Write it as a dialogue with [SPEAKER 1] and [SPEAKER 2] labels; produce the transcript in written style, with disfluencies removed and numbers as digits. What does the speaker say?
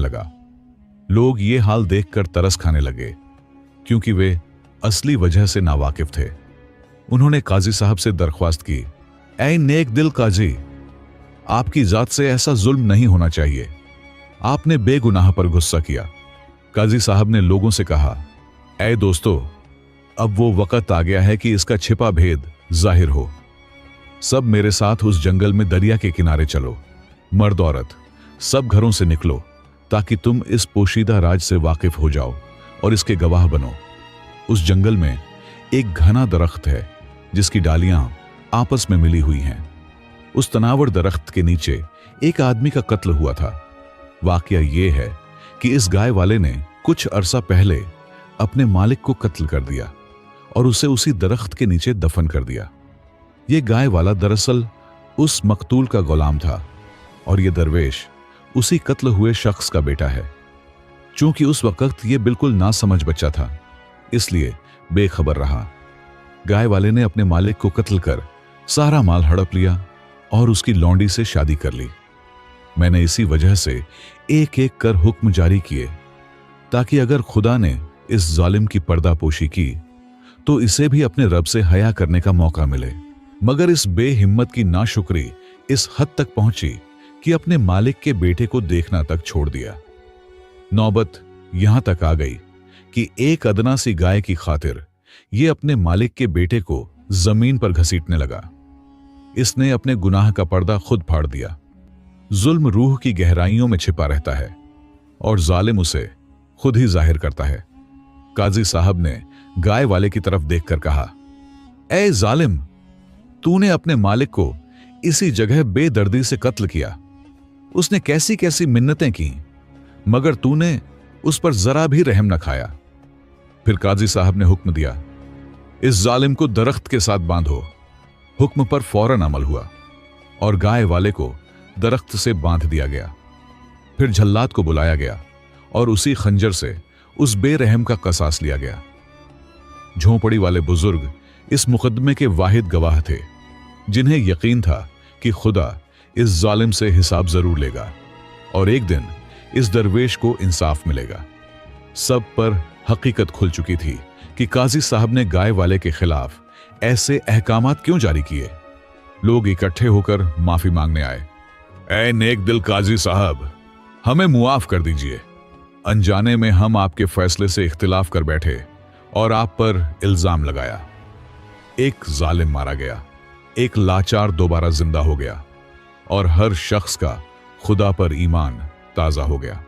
[SPEAKER 1] लगा। लोग ये हाल देखकर तरस खाने लगे, क्योंकि वे असली वजह से नावाकिफ थे। उन्होंने काजी साहब से दरख्वास्त की, ऐ नेक दिल काजी, आपकी जात से ऐसा जुल्म नहीं होना चाहिए। आपने बेगुनाह पर गुस्सा किया। काजी साहब ने लोगों से कहा, ऐ दोस्तों, अब वो वक्त आ गया है कि इसका छिपा भेद जाहिर हो। सब मेरे साथ उस जंगल में दरिया के किनारे चलो। मर्द औरत सब घरों से निकलो, ताकि तुम इस पोशीदा राज से वाकिफ हो जाओ और इसके गवाह बनो। उस जंगल में एक घना दरख्त है, जिसकी डालियां आपस में मिली हुई हैं। उस तनावर दरख्त के नीचे एक आदमी का कत्ल हुआ था। वाकया यह है कि इस गाय वाले ने कुछ अरसा पहले अपने मालिक को कत्ल कर दिया और उसे उसी दरख्त के नीचे दफन कर दिया। यह गाय वाला दरअसल उस मकतूल का गुलाम था और यह दरवेश उसी कत्ल हुए शख्स का बेटा है। चूंकि उस वक्त यह बिल्कुल नासमझ बच्चा था, इसलिए बेखबर रहा। गाय वाले ने अपने मालिक को कत्ल कर सारा माल हड़प लिया और उसकी लौंडी से शादी कर ली। मैंने इसी वजह से एक एक कर हुक्म जारी किए, ताकि अगर खुदा ने इस जालिम की पर्दापोशी की तो इसे भी अपने रब से हया करने का मौका मिले। मगर इस बेहिम्मत की नाशुक्री इस हद तक पहुंची कि अपने मालिक के बेटे को देखना तक छोड़ दिया। नौबत यहां तक आ गई कि एक अदना सी गाय की खातिर यह अपने मालिक के बेटे को जमीन पर घसीटने लगा। इसने अपने गुनाह का पर्दा खुद फाड़ दिया। जुल्म रूह की गहराइयों में छिपा रहता है और जालिम उसे खुद ही जाहिर करता है। काजी साहब ने गाय वाले की तरफ देखकर कहा, ऐ जालिम, तूने अपने मालिक को इसी जगह बेदर्दी से कत्ल किया। उसने कैसी कैसी मिन्नतें की, मगर तूने उस पर जरा भी रहम न खाया। फिर काजी साहब ने हुक्म दिया, इस जालिम को दरख्त के साथ बांधो। हुक्म पर फौरन अमल हुआ और गाय वाले को दरख्त से बांध दिया गया। फिर झल्लाद को बुलाया गया और उसी खंजर से उस बेरहम का कसास लिया गया। झोंपड़ी वाले बुजुर्ग इस मुकदमे के वाहिद गवाह थे, जिन्हें यकीन था कि खुदा इस जालिम से हिसाब जरूर लेगा और एक दिन इस दरवेश को इंसाफ मिलेगा। सब पर हकीकत खुल चुकी थी कि काजी साहब ने गाय वाले के खिलाफ ऐसे अहकामात क्यों जारी किए। लोग इकट्ठे होकर माफी मांगने आए। ऐ नेक दिल काजी साहब, हमें मुआफ कर दीजिए। अनजाने में हम आपके फैसले से इख्तिलाफ कर बैठे और आप पर इल्जाम लगाया। एक जालिम मारा गया, एक लाचार दोबारा जिंदा हो गया और हर शख्स का खुदा पर ईमान ताजा हो गया।